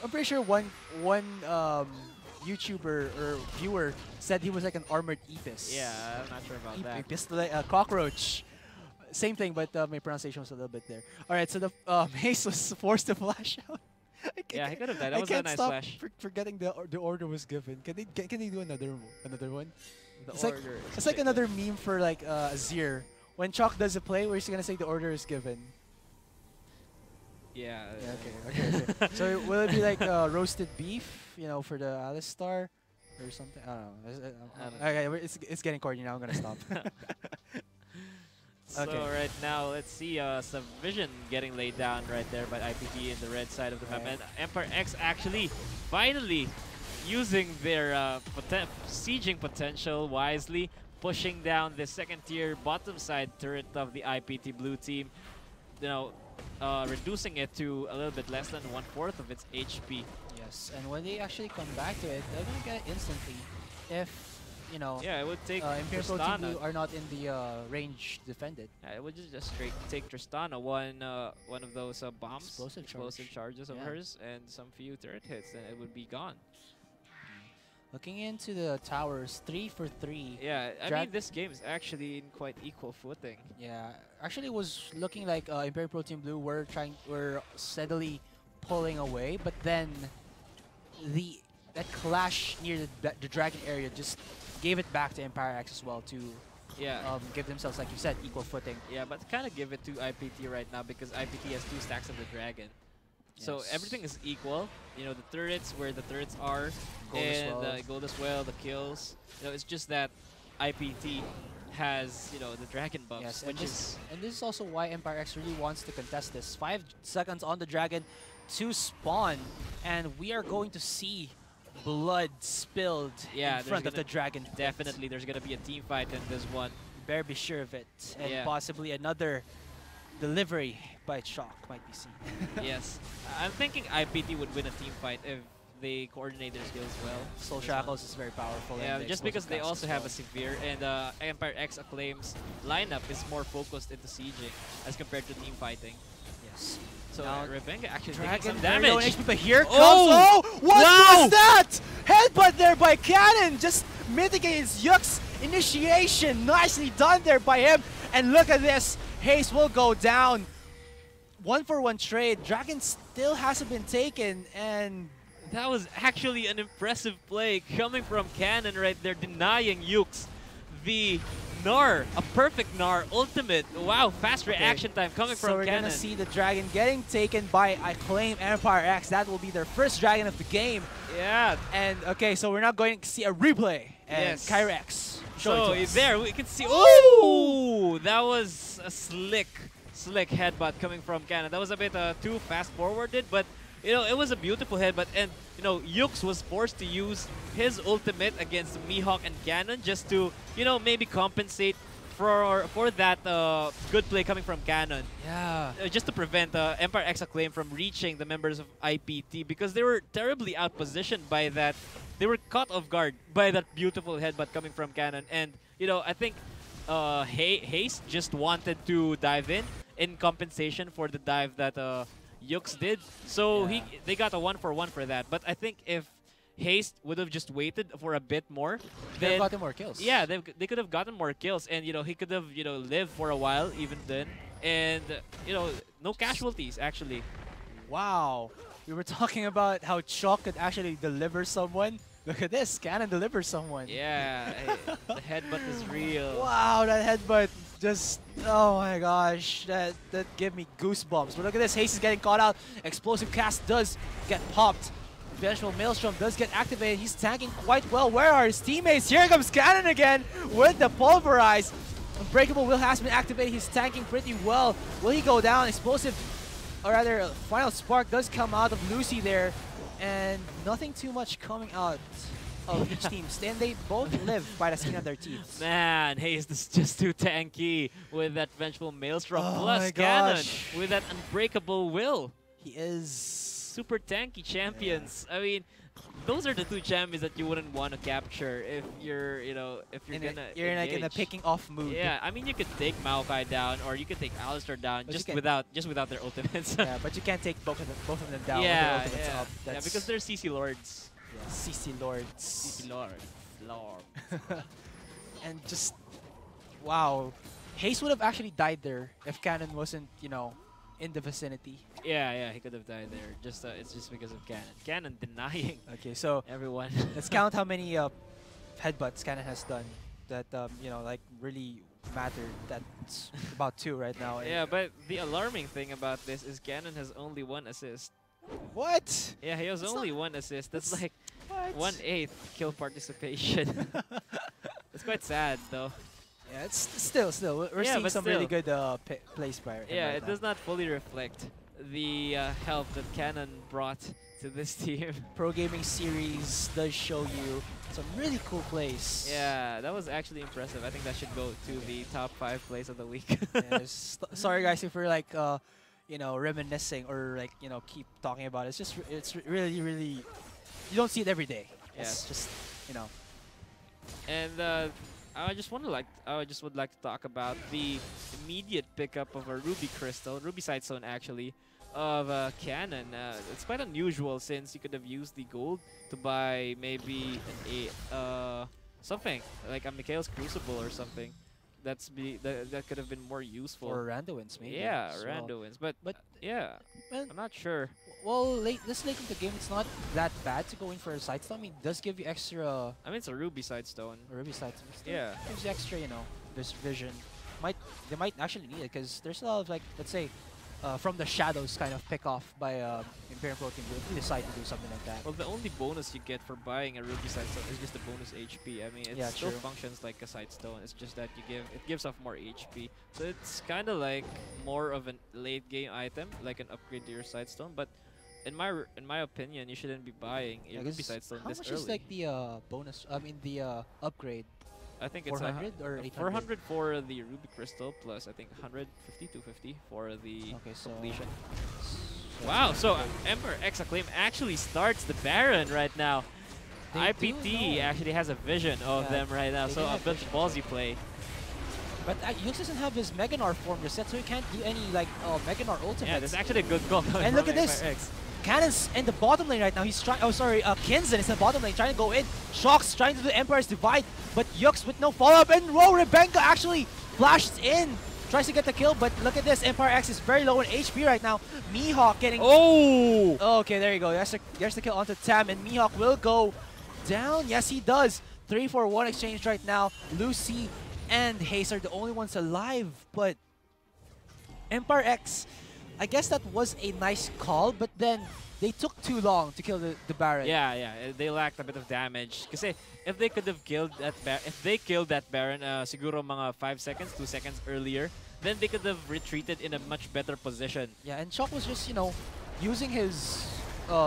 pretty sure one YouTuber or viewer said he was like an armored Epis. Yeah, I'm not sure about that. Epis, like a cockroach. Same thing, but my pronunciation was a little bit there. All right, so the Mace was forced to flash out. Yeah, he could have died. That was a nice flash. Forgetting the order was given. Can they do another one? The it's like another meme for like Azir. When Chalk does a play where he's gonna say the order is given. Yeah. Okay. So will it be like roasted beef, you know, for the Alistar or something? I don't know. Okay, it's getting corny now. I'm gonna stop. So right now, let's see some vision getting laid down right there by IPT in the red side of the map. And Empire X actually finally using their sieging potential wisely, pushing down the second tier bottom side turret of the IPT blue team, you know, reducing it to a little bit less than 1/4 of its HP. Yes, and when they actually come back to it, they're gonna get it instantly. If you know, yeah, it would take Imperial Pro Team Blue are not in the range defended. Yeah, it would just straight take Tristana one of those bombs, explosive charges of hers, and some few turret hits, and it would be gone. Looking into the towers, 3 for 3. Yeah, I mean this game is actually in quite equal footing. Yeah, actually, it was looking like Imperial Pro Team Blue were steadily pulling away, but then the that clash near the dragon area just gave it back to Empire X as well to give themselves, like you said, equal footing. Yeah, but kind of give it to IPT right now because IPT has 2 stacks of the dragon. So everything is equal. You know, the turrets, where the turrets are, Gold and as well. Gold as well, the kills. You know, it's just that IPT has, you know, the dragon buffs, Yes, which is... And this is also why Empire X really wants to contest this. 5 seconds on the dragon to spawn, and we are going to see blood spilled in front of the dragon. Definitely, there's going to be a team fight in this one. You better be sure of it. And possibly another delivery by Shock might be seen. Yes. I'm thinking IPT would win a team fight if they coordinate their skills well. Soul Shackles is very powerful. Yeah, just because they also have a Severe, and Empire X Acclaim's lineup is more focused into sieging as compared to team fighting. Yes. So Revenga actually taking Dragon some damage. HP, but here comes... Oh! What was that? Headbutt there by Cannon. Just mitigates Yuk's initiation. Nicely done there by him. And look at this. Haste will go down. 1-for-1 trade. Dragon still hasn't been taken, and... That was actually an impressive play coming from Cannon right there, denying Yukes the Gnar, a perfect Gnar ultimate. Wow, fast reaction time coming from Cannon. So we're gonna see the dragon getting taken by Acclaim Empire X. That will be their first dragon of the game. Yeah. And okay, so we're not going to see a replay. And Kyrex. So there we can see. Oh, that was a slick headbutt coming from Cannon. That was a bit too fast forwarded, but you know, it was a beautiful headbutt, and you know, Yukes was forced to use his ultimate against Mihawk and Cannon just to, you know, maybe compensate for that good play coming from Cannon. Yeah. Just to prevent Empire X Acclaim from reaching the members of IPT, because they were terribly outpositioned by that. They were caught off guard by that beautiful headbutt coming from Cannon, and you know, I think Haste just wanted to dive in compensation for the dive that Yukes did, so they got a 1-for-1 for that. But I think if Haste would have just waited for a bit more, they've gotten more kills. Yeah, they could have gotten more kills, and you know, he could have, you know, lived for a while even then, and you know, no casualties actually. Wow, we were talking about how Chalk could actually deliver someone. Look at this, Cannon delivers someone. Yeah, the headbutt is real. Wow, that headbutt just, oh my gosh, that gave me goosebumps. But look at this, Haste is getting caught out. Explosive cast does get popped. Vengeful Maelstrom does get activated. He's tanking quite well. Where are his teammates? Here comes Cannon again with the Pulverize. Unbreakable Will has been activated. He's tanking pretty well. Will he go down? Explosive, or rather, Final Spark does come out of Lucy there. And nothing too much coming out of each team. And they both live by the skin of their teeth. Man, Haste is just too tanky with that Vengeful Maelstrom. Plus Cannon with that Unbreakable Will. He is super tanky champions. I mean, those are the 2 champions that you wouldn't want to capture if you're, you know, if you're you're like in a picking off mood. Yeah, I mean, you could take Maokai down, or you could take Alistar down, just without their ultimates. Yeah, but you can't take both of them down. Yeah, with their ultimates up. Yeah, because they're CC Lords. Yeah, CC Lords. CC Lords. And just, wow, Haste would have actually died there if Cannon wasn't, you know, in the vicinity. Yeah, he could have died there. Just it's just because of Cannon. Cannon denying. Okay, so everyone. Let's count how many headbutts Cannon has done that you know, like really mattered. That's about 2 right now. Yeah, but the alarming thing about this is Cannon has only 1 assist. What? Yeah, he has only 1 assist. That's like 1/8 kill participation. It's quite sad though. Yeah, it's still we're seeing some really good plays by him. Yeah, it does not fully reflect the help that Cannon brought to this team. Pro Gaming Series does show you some really cool plays. Yeah, that was actually impressive. I think that should go to the top 5 plays of the week. Sorry guys if we're like you know, reminiscing or like, you know, keep talking about it. It's really you don't see it every day. Yeah. It's just, you know. And I just would like to talk about the immediate pickup of a Ruby Crystal, Ruby Sight Stone actually, of Cannon. It's quite unusual since you could have used the gold to buy maybe something like a Mikhail's Crucible or something. that could have been more useful. Or Randowins, maybe. Yeah, so, Randowins. But yeah, well, I'm not sure. Well, this late in the game, it's not that bad to go in for a side stone. I mean, it does give you extra. I mean, it's a Ruby side stone. A Ruby side stone. Yeah. Gives you extra, this vision. They might actually need it because there's a lot of, like, let's say, from the shadows kind of pick off by Imperial Pro Team if you decide to do something like that. Well, the only bonus you get for buying a Ruby side stone is just the bonus HP. I mean, it still functions like a side stone. It's just that it gives off more HP. So it's kind of like more of a late game item, like an upgrade to your side stone. But in my opinion, you shouldn't be buying a Ruby side stone this early. How much is like the bonus? I mean the upgrade. I think it's 400 or 800? 400 for the Ruby Crystal plus I think 150, 250 for the completion. Wow, so Emperor X Acclaim actually starts the Baron right now. IPT actually has a vision of them right now, so a bit ballsy play. But Yux doesn't have his Meganar form just yet, so he can't do any like Meganar ultimate. Yeah, that's actually a good call. And look at this. Cannon's in the bottom lane right now. He's trying. Oh, sorry. Kinzen is in the bottom lane trying to go in. Shock's trying to do Empire's Divide, but Yux with no follow-up. And Rebenga actually flashes in. Tries to get the kill, but look at this. Empire X is very low in HP right now. Mihawk getting... Oh! Okay, there you go. There's the kill onto Tam, and Mihawk will go down. Yes, he does. 3-4-1 exchange right now. Lucy and Haze are the only ones alive, but Empire X... I guess that was a nice call, but then they took too long to kill the Baron. Yeah, they lacked a bit of damage. Kasi if they could have killed that Baron, siguro mga 5 seconds, 2 seconds earlier, then they could have retreated in a much better position. Yeah, and Shock was just, using his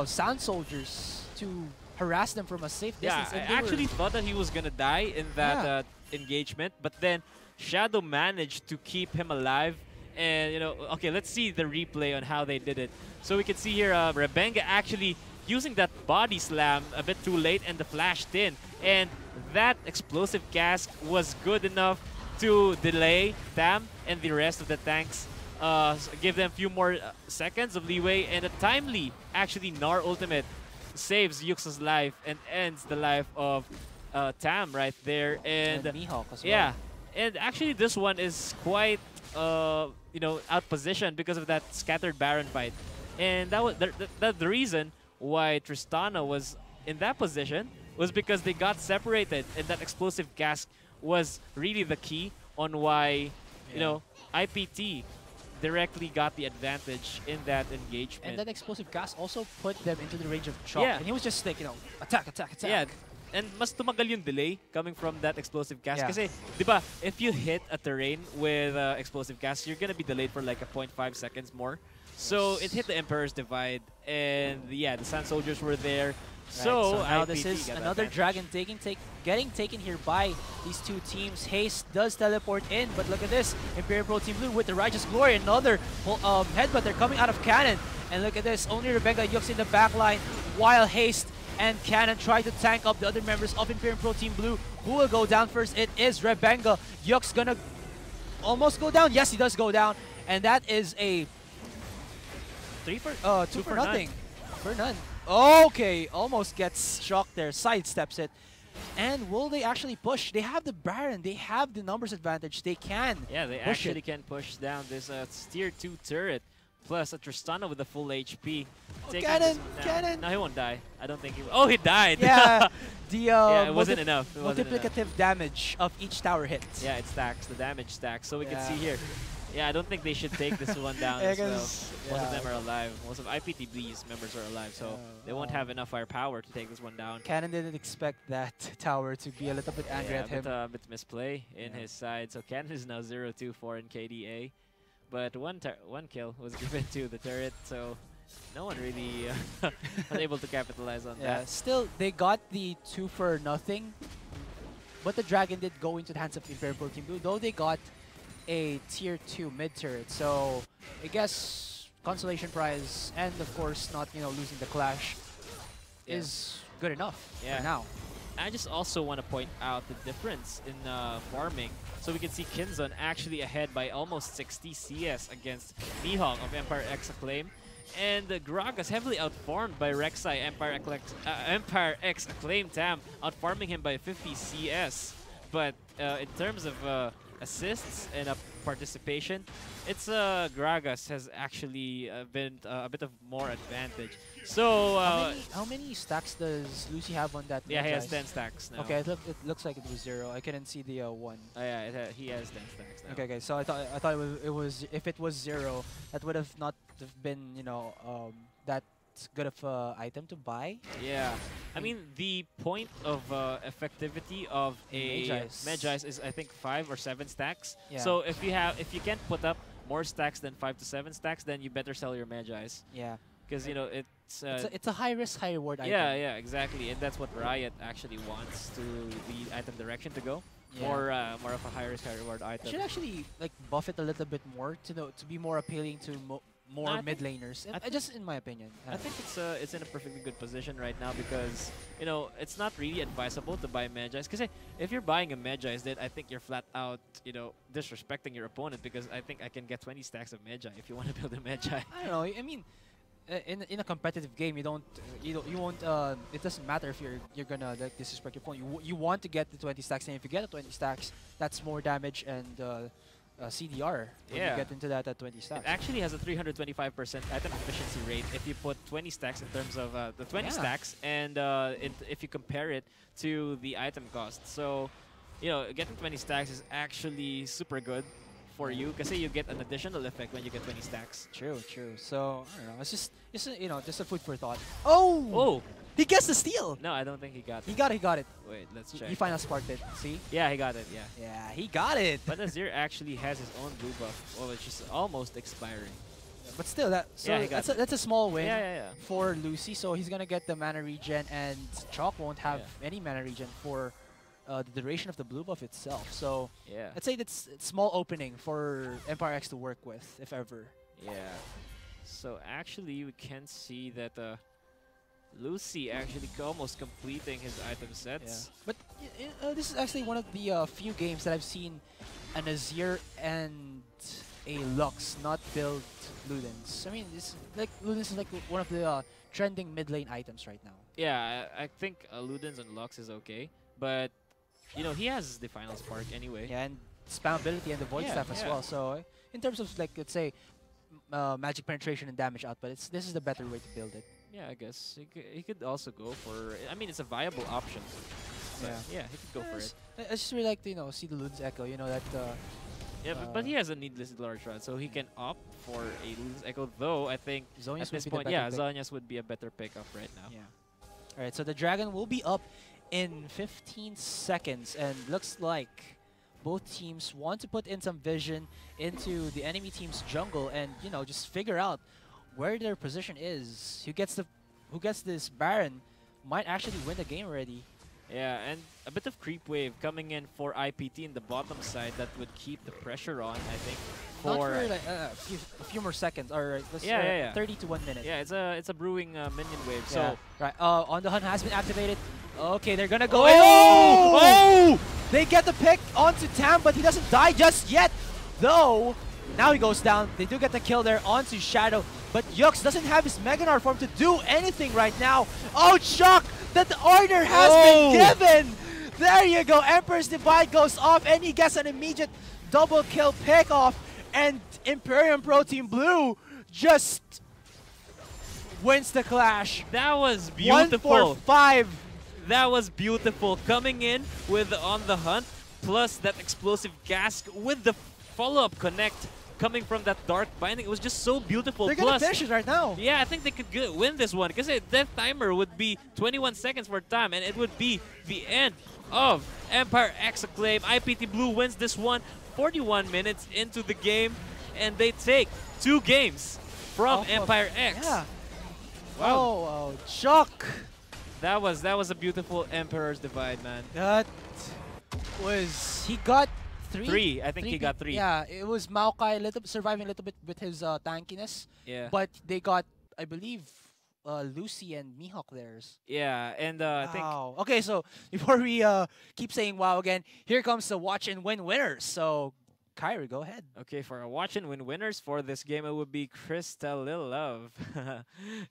Sand Soldiers to harass them from a safe distance. Yeah, I actually thought that he was gonna die in that engagement, but then Shadow managed to keep him alive. And, okay, let's see the replay on how they did it. So we can see here Rebenga actually using that body slam a bit too late and the flashed in. And that explosive cast was good enough to delay Tam and the rest of the tanks. Give them a few more seconds of leeway. And a timely, actually, Gnar ultimate saves Yuxa's life and ends the life of Tam right there. And Mihawk as well. Yeah. And actually, this one is quite... outpositioned because of that scattered Baron fight. And that was the reason why Tristana was in that position was because they got separated, and that explosive gas was really the key on why, IPT directly got the advantage in that engagement. And that explosive gas also put them into the range of Chop. Yeah. And he was just like, attack. Yeah. And mas tumagal yung delay coming from that explosive gas. Kasi, di ba, if you hit a terrain with explosive gas, you're gonna be delayed for like a 0.5 seconds more. So it hit the Emperor's Divide, and yeah, the Sand Soldiers were there. Right, so now this is another dragon getting taken here by these two teams. Haste does teleport in, but look at this. Imperial Pro Team Blue with the Righteous Glory, another headbutt. They're coming out of cannon. And look at this, only Rebenga Yux in the back line, while Haste and Cannon try to tank up the other members of Imperial Pro Team Blue. Who will go down first? It is Rebenga. Yux gonna almost go down. Yes, he does go down. And that is a two for nothing. For none. Okay, almost gets shocked there. Sidesteps it. And will they actually push? They have the Baron. They have the numbers advantage. They can. Yeah, they actually can push down this tier 2 turret. Plus a Tristana with the full HP. Cannon! No, he won't die. I don't think he will. Oh, he died! Yeah, it wasn't enough. Multiplicative damage of each tower hit. Yeah, it stacks. The damage stacks. So we can see here. Yeah, I don't think they should take this one down as well. Most of them are alive. Most of IPTB's members are alive, so they won't have enough firepower to take this one down. Cannon didn't expect that tower to be a little bit angry at him. A bit misplay in his side. So Cannon is now 0-2-4 in KDA. But one kill was given to the turret, so no one really was able to capitalize on that. Still, they got the 2 for nothing, but the dragon did go into the hands of Imperial Pro Team Blue, though they got a tier 2 mid turret. So I guess consolation prize and of course not losing the clash is good enough for now. I just also want to point out the difference in farming. So we can see Kinzon actually ahead by almost 60 CS against Mihawk of Empire X Acclaim. And Gragas heavily outfarmed by Rek'Sai, Empire X Acclaim Tam, outfarming him by 50 CS. But in terms of assists and participation, it's Gragas has actually been a bit of more advantage. So how many stacks does Lucy have on that? yeah, he has 10 stacks now. Okay, it looks like it was 0. I couldn't see the 1. Oh, yeah, he has 10 stacks now. Okay, so I thought it was if it was 0, that would have not have been that good of item to buy. Yeah, I mean the point of effectivity of a Magi's is I think 5 or 7 stacks. Yeah. So if you can't put up more stacks than 5 to 7 stacks, then you better sell your Magi's. Yeah. Because it's a high risk, high reward item. Yeah, exactly, and that's what Riot actually wants to the item direction to go. Yeah. More of a high risk, high reward item. Should actually like buff it a little bit more to be more appealing to more mid laners. Just in my opinion. I think it's in a perfectly good position right now because it's not really advisable to buy Magi's because if you're buying a Magi's, then I think you're flat out disrespecting your opponent because I think I can get 20 stacks of Magi if you want to build a Magi. I don't know. I mean, in a competitive game, you won't. It doesn't matter if you're gonna like disrespect your opponent. You want to get the 20 stacks, and if you get the 20 stacks, that's more damage and CDR when you get into that at 20 stacks. It actually has a 325% item efficiency rate if you put 20 stacks in terms of the 20 stacks, and if you compare it to the item cost. So, getting 20 stacks is actually super good for you because you get an additional effect when you get 20 stacks. True. So I don't know. It's just a food for thought. Oh! He gets the steal. No, I don't think he got it. He got it. Wait, let's check. He finally sparked it. See? Yeah, he got it. Yeah. Yeah, he got it. But Azir actually has his own blue buff, which is almost expiring. But still, that's a small win for Lucy. So he's gonna get the mana regen, and Chalk won't have any mana regen for the duration of the blue buff itself. So I'd say that's a small opening for Empire X to work with, if ever. Yeah. So actually, we can see that Lucy actually almost completing his item sets. Yeah. But this is actually one of the few games that I've seen an Azir and a Lux not build Ludens. I mean, Ludens is like one of the trending mid lane items right now. Yeah, I think Ludens and Lux is okay, but he has the final spark anyway. Yeah, and spammability and the void staff as well. So in terms of like let's say magic penetration and damage output, this is the better way to build it. Yeah, I guess he could also go for. I mean, it's a viable option. Yeah, he could go for it. I just really like to see the Ludens Echo. That. Yeah, but he has a needless large rod, so he can opt for a Ludens Echo. Though I think Zhonya's at this point, Zhonya's would be a better pickup right now. Yeah. All right, so the dragon will be up in 15 seconds, and looks like both teams want to put in some vision into the enemy team's jungle, and just figure out where their position is. Who gets this Baron might actually win the game already. Yeah, and a bit of creep wave coming in for IPT in the bottom side that would keep the pressure on, I think. For like, a few more seconds, or 30 to 1 minute. Yeah, it's a brewing minion wave. Yeah. So right, On the Hunt has been activated. Okay, they're gonna go. Oh! They get the pick onto Tam, but he doesn't die just yet, though. Now he goes down. They do get the kill there onto Shadow, but Yux doesn't have his Meganar form to do anything right now. Oh, shock that the order has been given. There you go. Emperor's Divide goes off, and he gets an immediate double kill pick off, and Imperium Pro Team Blue just wins the clash. That was beautiful. 1 for 5. That was beautiful. Coming in with On the Hunt, plus that explosive gas with the follow-up connect coming from that dark binding. It was just so beautiful. They're gonna finish it right now. Yeah, I think they could win this one because the death timer would be 21 seconds for time, and it would be the end of Empire X Acclaim. IPT Blue wins this one 41 minutes into the game, and they take 2 games from Empire X. Yeah. Wow. Oh, shock. That was a beautiful Emperor's Divide, man. That was... He got 3? I think he got 3. Yeah, it was Maokai surviving a little bit with his tankiness. Yeah. But they got, I believe, Lucy and Mihawk theirs. Yeah, and I think... Okay, so before we keep saying wow again, here comes the watch and win winners. So Kyrie, go ahead. Okay, for our watch and win winners for this game, it would be Crystalilove,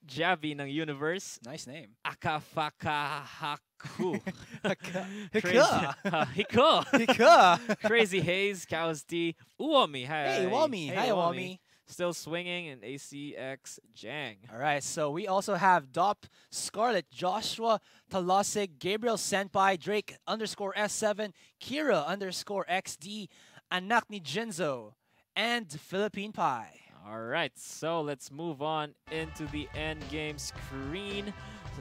Javi ng Universe, Nice name. Akafakahaku, Hika. Hiko, Hika. Crazy Haze, Cows T, Uomi, hi. Hey, Wami. Hi, Wami. Still swinging in ACX Jang. All right, so we also have Dop, Scarlet, Joshua, Talasig, Gabriel Senpai, Drake _S7, Kira _XD, Anak ni Jinzo, and Philippine Pie. All right, so let's move on into the end game screen.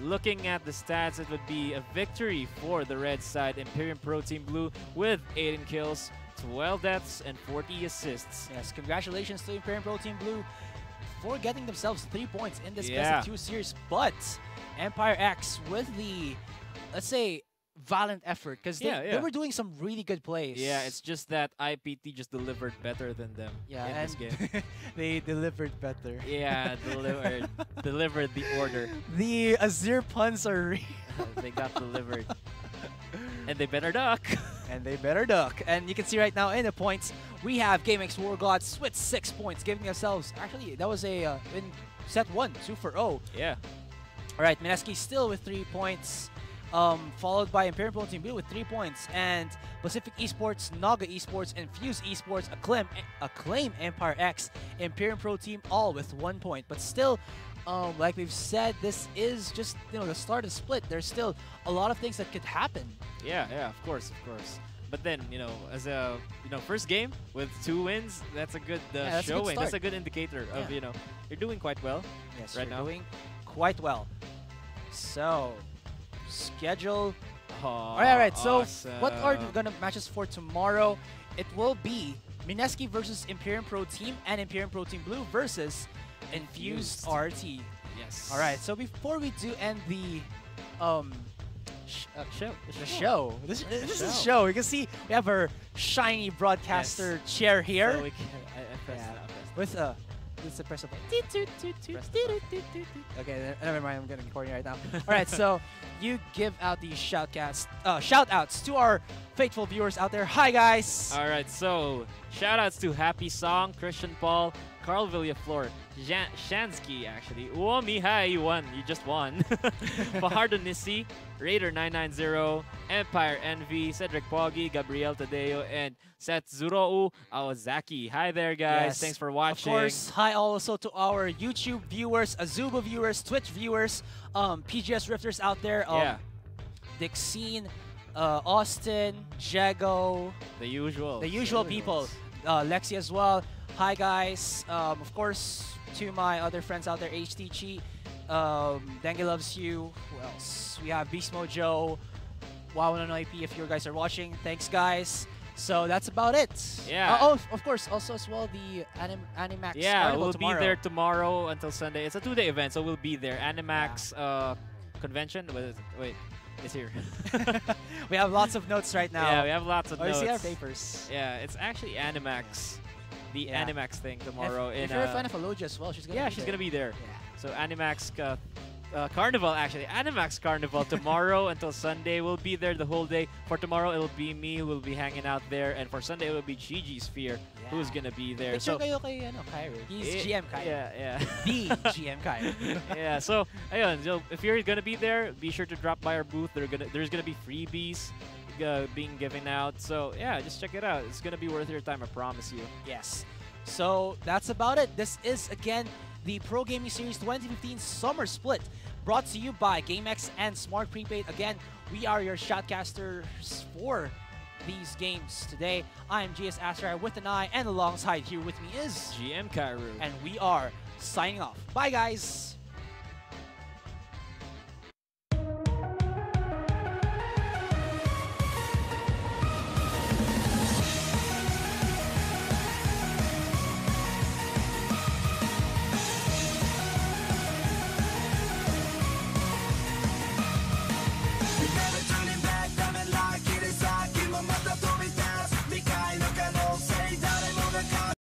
Looking at the stats, it would be a victory for the red side, Imperium Pro Team Blue, with 18 kills, 12 deaths, and 40 assists. Yes, congratulations to Imperium Pro Team Blue for getting themselves 3 points in this best of 2 series. But Empire X with the, let's say, valiant effort, because they were doing some really good plays. Yeah, it's just that IPT just delivered better than them in this game. They delivered better. Yeah, delivered the order. The Azir puns are they got delivered. And they better duck. And they better duck. And you can see right now in the points, we have GameX War Gods with 6 points, giving ourselves, actually, that was a, in set 1, 2-0. Yeah. All right, Mineski still with 3 points, followed by Imperial Pro Team Blue with 3 points, and Pacific Esports, Naga Esports, and Fuse Esports, Acclaim Empire X, Imperial Pro Team all with 1 point. But still, like we've said, this is just the start of the split. There's still a lot of things that could happen. Yeah, of course. But then, as a first game with 2 wins, that's a good showing. That's a good indicator of you're doing quite well. Yes, right now. Doing quite well. So, schedule. All right. So, what are the matches for tomorrow? It will be Mineski versus Imperium Pro Team and Imperium Pro Team Blue versus Infused RT. Yes. All right. So before we do end the show. This is a show. You can see we have our shiny broadcaster chair here. So we can, with the press of okay, never mind. I'm getting recording right now. All right, so you give out these shout outs to our faithful viewers out there. Hi guys. All right, so shout outs to Happy Song, Christian Paul, Carl Villaflor, Shansky, actually. Uomi, hi, you won. You just won. Fajardo Nissi, Raider990, Empire Envy, Cedric Poggi, Gabriel Tadeo, and Setsuro Awazaki. Hi there, guys. Yes. Thanks for watching. Of course, hi also to our YouTube viewers, Azuba viewers, Twitch viewers, PGS Rifters out there. Dixine, Austin, Jago. The usual. The usual people. Lexi as well. Hi guys. Of course, to my other friends out there, HT Chi, Dengue Loves You. Who else? We have Beast Mojo, Wow and IP if you guys are watching. Thanks guys. So that's about it. Yeah. Of course, also as well the Animax. Yeah, we'll be there tomorrow until Sunday. It's a 2-day event, so we'll be there. Animax convention. Wait, it's here. We have lots of notes right now. Yeah, we have lots of notes. You see our papers. Yeah, it's actually Animax. The Animax thing tomorrow. If you're a fan of Aloja as well, she's gonna be there. Yeah. So Animax Carnival, actually. Animax Carnival tomorrow until Sunday. We'll be there the whole day. For tomorrow, it'll be me who will be hanging out there. And for Sunday, it will be Gigi Sphere who's going to be there. Picture kayo kay Kyrie. He's GM Kyrie. Yeah. The GM Kyrie. Yeah, so, ayun, so if you're going to be there, be sure to drop by our booth. There's going to be freebies being given out. So, yeah, just check it out. It's going to be worth your time, I promise you. Yes. So, that's about it. This is, again, the Pro Gaming Series 2015 Summer Split, brought to you by GameX and Smart Prepaid. Again, we are your shoutcasters for these games today. I am GS Astrai with an I, and alongside here with me is GM Kairu. And we are signing off. Bye, guys.